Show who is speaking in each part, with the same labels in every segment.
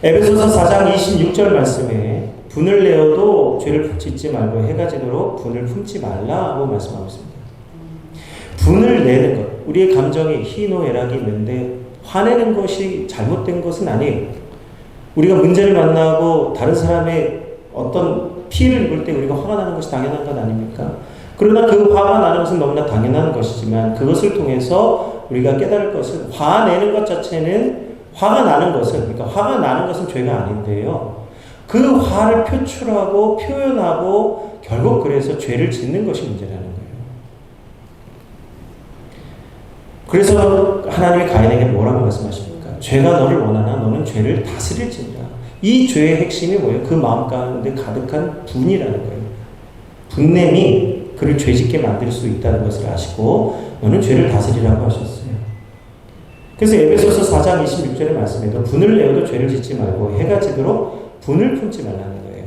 Speaker 1: 에베소서 4장 26절 말씀에 분을 내어도 죄를 짓지 말고 해가 지도록 분을 품지 말라고 말씀하고 있습니다. 분을 내는 것, 우리의 감정이 희노애락이 있는데 화내는 것이 잘못된 것은 아니에요. 우리가 문제를 만나고 다른 사람의 어떤 피해를 입을 때 우리가 화가 나는 것이 당연한 것 아닙니까? 그러나 그 화가 나는 것은 너무나 당연한 것이지만 그것을 통해서 우리가 깨달을 것은 화내는 것 자체는 화가 나는 것은 죄가 아닌데요. 그 화를 표출하고 표현하고 결국 그래서 죄를 짓는 것이 문제라는 거예요. 그래서 하나님이 가인에게 뭐라고 말씀하십니까? 죄가 너를 원하나 너는 죄를 다스릴지니라. 이 죄의 핵심이 뭐예요? 그 마음 가운데 가득한 분이라는 거예요. 분냄이 그를 죄짓게 만들 수 있다는 것을 아시고 너는 죄를 다스리라고 하셨어요. 그래서 에베소서 4장 26절의 말씀에도 분을 내어도 죄를 짓지 말고 해가 지도록 분을 품지 말라는 거예요.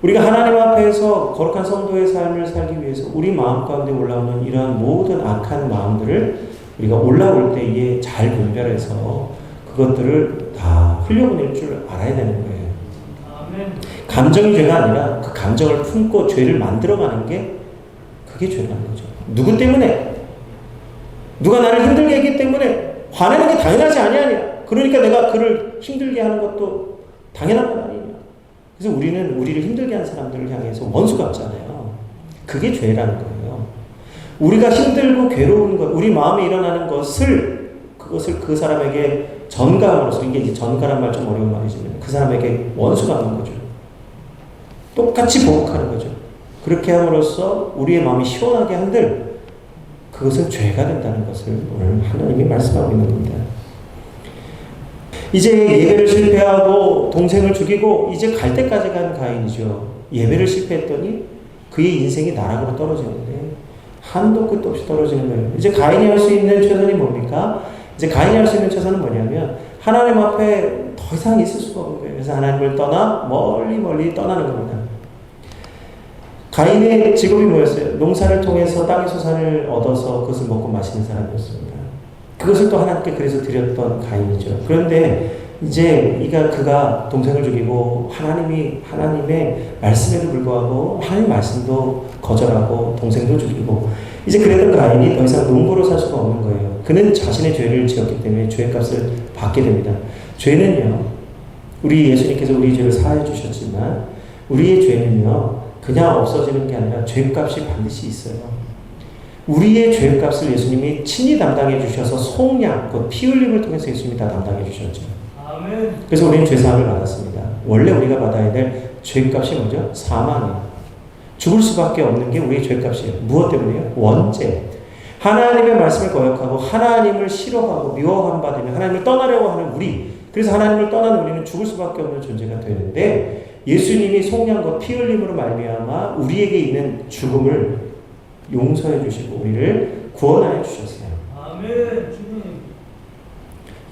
Speaker 1: 우리가 하나님 앞에서 거룩한 성도의 삶을 살기 위해서 우리 마음 가운데 올라오는 이러한 모든 악한 마음들을 우리가 올라올 때에 잘 분별해서 그것들을 다 흘려보낼 줄 알아야 되는 거예요. 아멘. 감정이 죄가 아니라 그 감정을 품고 죄를 만들어가는 게 그게 죄라는 거죠. 누구 때문에? 누가 나를 힘들게 했기 때문에 화내는 게 당연하지 아니하냐. 그러니까 내가 그를 힘들게 하는 것도 당연한 건 아니냐. 그래서 우리는 우리를 힘들게 하는 사람들을 향해서 원수 같잖아요. 그게 죄라는 거예요. 우리가 힘들고 괴로운 것, 우리 마음에 일어나는 그것을 그 사람에게 전가함으로써, 이게 이제 전가란 말 좀 어려운 말이지만 그 사람에게 원수가 하는 거죠. 똑같이 보복하는 거죠. 그렇게 함으로써 우리의 마음이 시원하게 한들 그것은 죄가 된다는 것을 오늘 하나님이 말씀하고 있는 겁니다. 이제 예배를 실패하고 동생을 죽이고 이제 갈 때까지 간 가인이죠. 예배를 실패했더니 그의 인생이 나락으로 떨어지는데 한도 끝도 없이 떨어지는 거예요. 이제 가인이 할 수 있는 최선이 뭡니까? 이제 가인이 할 수 있는 최선은 뭐냐면 하나님 앞에 더 이상 있을 수가 없는 거예요. 그래서 하나님을 떠나 멀리 떠나는 겁니다. 가인의 직업이 뭐였어요? 농사를 통해서 땅의 소산을 얻어서 그것을 먹고 마시는 사람이었습니다. 그것을 또 하나님께 그래서 드렸던 가인이죠. 그런데 이제 그가 동생을 죽이고 하나님의 말씀에도 불구하고 하나님 말씀도 거절하고 동생도 죽이고 이제 그랬던 가인이 더 이상 농부로 살 수가 없는 거예요. 그는 자신의 죄를 지었기 때문에 죄값을 받게 됩니다. 죄는요, 우리 예수님께서 우리 죄를 사해 주셨지만 우리의 죄는요 그냥 없어지는 게 아니라 죄값이 반드시 있어요. 우리의 죄값을 예수님이 친히 담당해 주셔서 속량, 그 피 흘림을 통해서 예수님이 다 담당해 주셨죠. 아멘. 그래서 우리는 죄사함을 받았습니다. 원래 우리가 받아야 될 죄값이 뭐죠? 사망이에요. 죽을 수밖에 없는 게 우리의 죄값이에요. 무엇 때문에요? 원죄. 하나님의 말씀을 거역하고 하나님을 싫어하고 미워함 받으며 하나님을 떠나려고 하는 우리, 그래서 하나님을 떠나는 우리는 죽을 수밖에 없는 존재가 되는데 예수님이 속량과 피 흘림으로 말미암아 우리에게 있는 죽음을 용서해 주시고 우리를 구원하여 주셨어요. 아멘.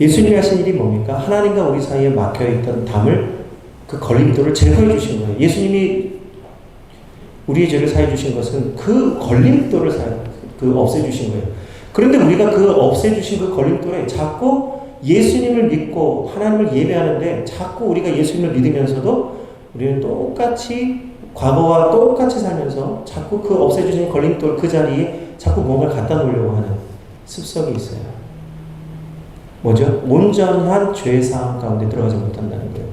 Speaker 1: 예수님이 하신 일이 뭡니까? 하나님과 우리 사이에 막혀있던 담을, 그 걸림돌을 제거해 주신 거예요. 예수님이 우리의 죄를 사해 주신 것은 그 걸림돌을 없애 주신 거예요. 그런데 우리가 그 없애 주신 그 걸림돌에 자꾸 예수님을 믿고 하나님을 예배하는데 자꾸 우리가 예수님을 믿으면서도 우리는 똑같이 과거와 똑같이 살면서 자꾸 그 없애주신 걸림돌 그 자리에 자꾸 뭔가를 갖다 놓으려고 하는 습성이 있어요. 뭐죠? 온전한 죄사함 가운데 들어가지 못한다는 거예요.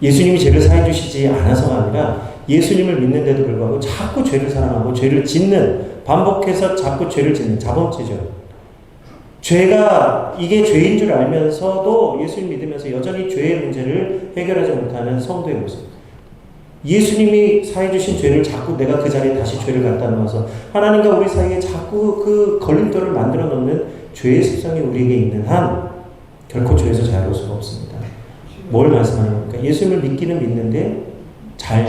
Speaker 1: 예수님이 죄를 사해 주시지 않아서가 아니라 예수님을 믿는데도 불구하고 자꾸 죄를 사랑하고 죄를 짓는, 반복해서 자꾸 죄를 짓는 자범죄죠. 죄가 이게 죄인 줄 알면서도 예수님 믿으면서 여전히 죄의 문제를 해결하지 못하는 성도의 모습. 예수님이 사해 주신 죄를 자꾸 내가 그 자리에 다시 죄를 갖다 놓아서 하나님과 우리 사이에 자꾸 그 걸림돌을 만들어 놓는 죄의 습성이 우리에게 있는 한 결코 죄에서 자유로울 수가 없습니다. 뭘 말씀하는 겁니까? 예수님을 믿기는 믿는데 잘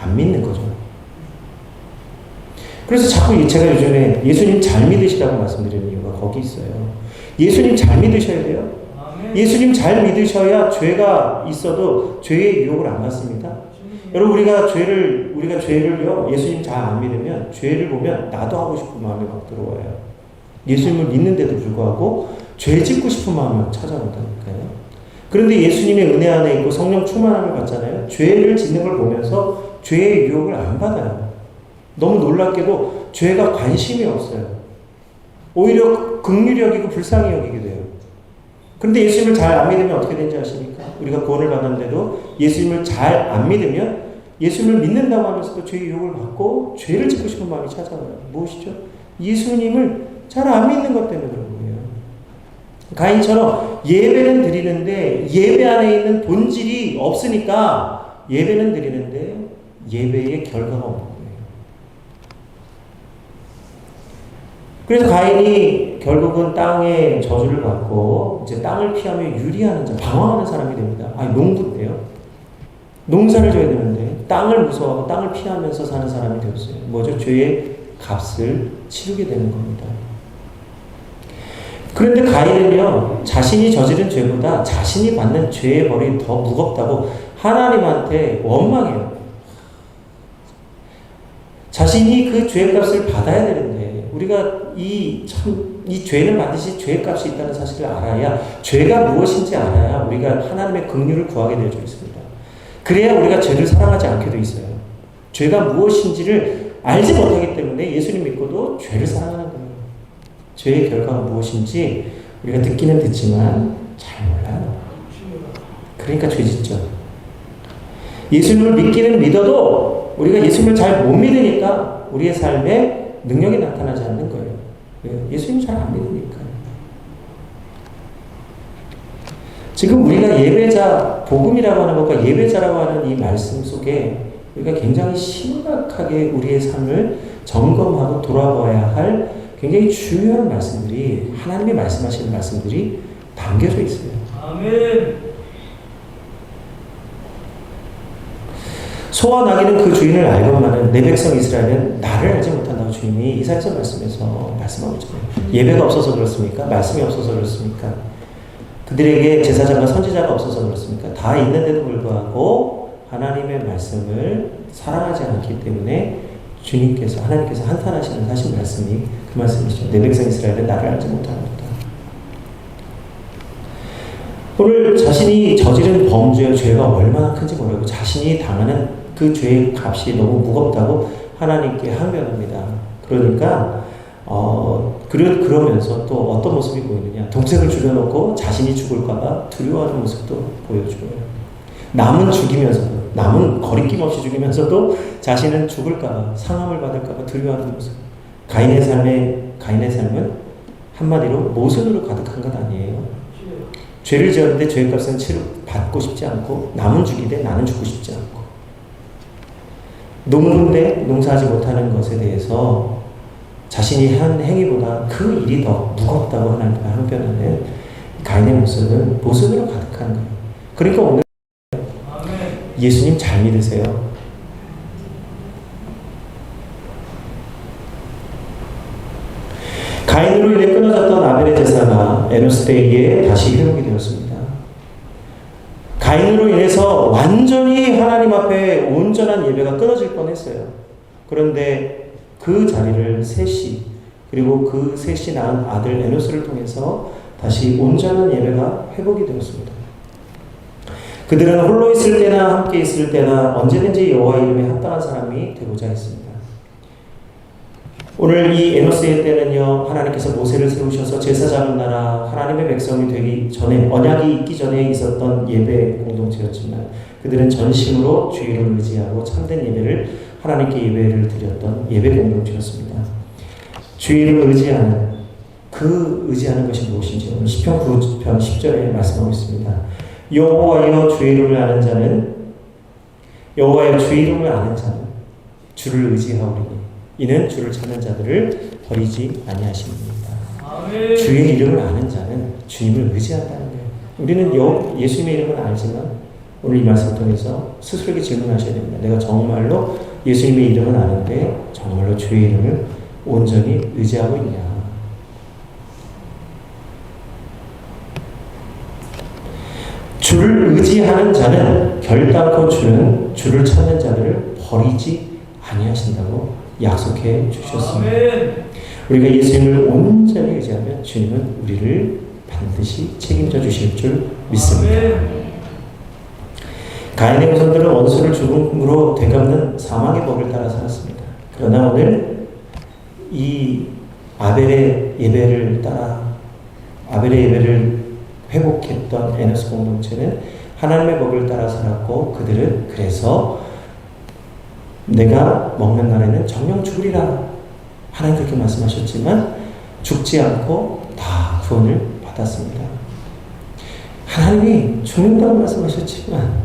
Speaker 1: 안 믿는 거죠. 그래서 자꾸 제가 요즘에 예수님 잘 믿으시라고 말씀드리는 이유가 거기 있어요. 예수님 잘 믿으셔야 돼요. 예수님 잘 믿으셔야 죄가 있어도 죄의 유혹을 안 받습니다. 여러분, 우리가 죄를요, 예수님 잘 안 믿으면 죄를 보면 나도 하고 싶은 마음이 막 들어와요. 예수님을 믿는데도 불구하고 죄 짓고 싶은 마음이 찾아온다니까요. 그런데 예수님의 은혜 안에 있고 성령 충만함을 받잖아요. 죄를 짓는 걸 보면서 죄의 유혹을 안 받아요. 너무 놀랍게도 죄가 관심이 없어요. 오히려 긍휼히 여기고 불쌍히 여기게 돼요. 그런데 예수님을 잘 안 믿으면 어떻게 되는지 아십니까? 우리가 구원을 받았는데도 예수님을 잘 안 믿으면 예수님을 믿는다고 하면서도 죄의 유혹을 받고 죄를 짓고 싶은 마음이 찾아와요. 무엇이죠? 예수님을 잘 안 믿는 것 때문에 그런 거예요. 가인처럼 예배는 드리는데 예배 안에 있는 본질이 없으니까 예배는 드리는데 예배의 결과가 없는 거예요. 그래서 가인이 결국은 땅에 저주를 받고 이제 땅을 피하며 유리하는 자, 방황하는 사람이 됩니다. 아니, 농부인데요. 농사를 져야 되는데 땅을 무서워하고 땅을 피하면서 사는 사람이 되었어요. 뭐죠? 죄의 값을 치르게 되는 겁니다. 그런데 가인은요, 자신이 저지른 죄보다 자신이 받는 죄의 벌이 더 무겁다고 하나님한테 원망해요. 자신이 그 죄의 값을 받아야 되는데, 우리가 이 죄는 반드시 죄의 값이 있다는 사실을 알아야, 죄가 무엇인지 알아야 우리가 하나님의 긍휼을 구하게 되어 있습니다. 그래야 우리가 죄를 사랑하지 않게 돼 있어요. 죄가 무엇인지를 알지 못하기 때문에 예수님 믿고도 죄를 사랑하는 거예요. 죄의 결과가 무엇인지 우리가 듣기는 듣지만 잘 몰라요. 그러니까 죄 짓죠. 예수님을 믿기는 믿어도 우리가 예수님을 잘 못 믿으니까 우리의 삶에 능력이 나타나지 않는 거예요. 예수님을 잘 안 믿으니까. 지금 우리가 예배자, 복음이라고 하는 것과 예배자라고 하는 이 말씀 속에 우리가 굉장히 심각하게 우리의 삶을 점검하고 돌아봐야 할 굉장히 중요한 말씀들이, 하나님이 말씀하시는 말씀들이 담겨져 있어요. 아멘. 소와 나귀는 그 주인을 알건만은 내 백성 이스라엘은 나를 알지 못한다고 주님이 이사야서 말씀에서 말씀하고 있잖아요. 예배가 없어서 그렇습니까? 말씀이 없어서 그렇습니까? 그들에게 제사장과 선지자가 없어서 그렇습니까? 다 있는데도 불구하고 하나님의 말씀을 사랑하지 않기 때문에 하나님께서 한탄하시는 하신 말씀이 그 말씀이죠. 내 백성 이스라엘은 나를 알지 못하는다. 오늘 자신이 저지른 범죄의 죄가 얼마나 큰지 모르고 자신이 당하는 그 죄의 값이 너무 무겁다고 하나님께 항변합니다. 그러니까 그러면서 또 어떤 모습이 보이느냐. 동생을 죽여놓고 자신이 죽을까봐 두려워하는 모습도 보여줘요. 남은 죽이면서도, 남은 거리낌 없이 죽이면서도 자신은 죽을까봐, 상함을 받을까봐 두려워하는 모습. 가인의 삶은 한마디로 모순으로 가득한 것 아니에요. 죄를 지었는데 죄의 값은 받고 싶지 않고, 남은 죽이되 나는 죽고 싶지 않고, 농부인데 농사하지 못하는 것에 대해서 자신이 한 행위보다 그 일이 더 무겁다고 하나님과 항변하는 가인의 모습은 모순으로 가득한 거예요. 그러니까 오늘 예수님 잘 믿으세요. 가인으로 인해 끊어졌던 아벨의 제사가 에노스 때에 다시 회복이 되었습니다. 가인으로 인해서 완전히 하나님 앞에 온전한 예배가 끊어질 뻔했어요. 그런데 그 자리를 셋이, 그리고 그 셋이 낳은 아들 에노스를 통해서 다시 온전한 예배가 회복이 되었습니다. 그들은 홀로 있을 때나 함께 있을 때나 언제든지 여호와 이름에 합당한 사람이 되고자 했습니다. 오늘 이 에노스의 때는요, 하나님께서 모세를 세우셔서 제사장을 나라 하나님의 백성이 되기 전에, 언약이 있기 전에 있었던 예배 공동체였지만 그들은 전심으로 주의를 의지하고 참된 예배를, 하나님께 예배를 드렸던 예배 공동체였습니다. 주의를 의지하는, 의지하는 것이 무엇인지 오늘 시편 9편 10절에 말씀하고 있습니다. 여호와여 주 이름을 아는 자는, 여호와여 주 이름을 아는 자는 주를 의지하오리니 이는 주를 찾는 자들을 버리지 아니하십니다. 아멘. 주의 이름을 아는 자는 주님을 의지한다는 거예요. 우리는 예수님의 이름은 알지만 오늘 이 말씀을 통해서 스스로에게 질문하셔야 됩니다. 내가 정말로 예수님의 이름은 아는데 정말로 주의 이름을 온전히 의지하고 있냐. 주를 의지하는 자는 결단코 주를 찾는 자들을 버리지 아니하신다고 약속해 주셨습니다. 아멘. 우리가 예수님을 온전히 의지하면 주님은 우리를 반드시 책임져 주실 줄 믿습니다. 가인의 후손들은 원수를 죽음으로 되갚는 사망의 법을 따라 살았습니다. 그러나 오늘 이 아벨의 예배를 회복했던 에노스 공동체는 하나님의 법을 따라 살았고, 그들은 그래서 내가 먹는 날에는 정령 죽으리라 하나님 그렇게 말씀하셨지만 죽지 않고 다 구원을 받았습니다. 하나님이 죽는다고 말씀하셨지만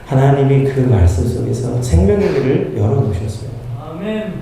Speaker 1: 하나님이 그 말씀 속에서 생명의 길을 열어놓으셨어요.
Speaker 2: 아멘.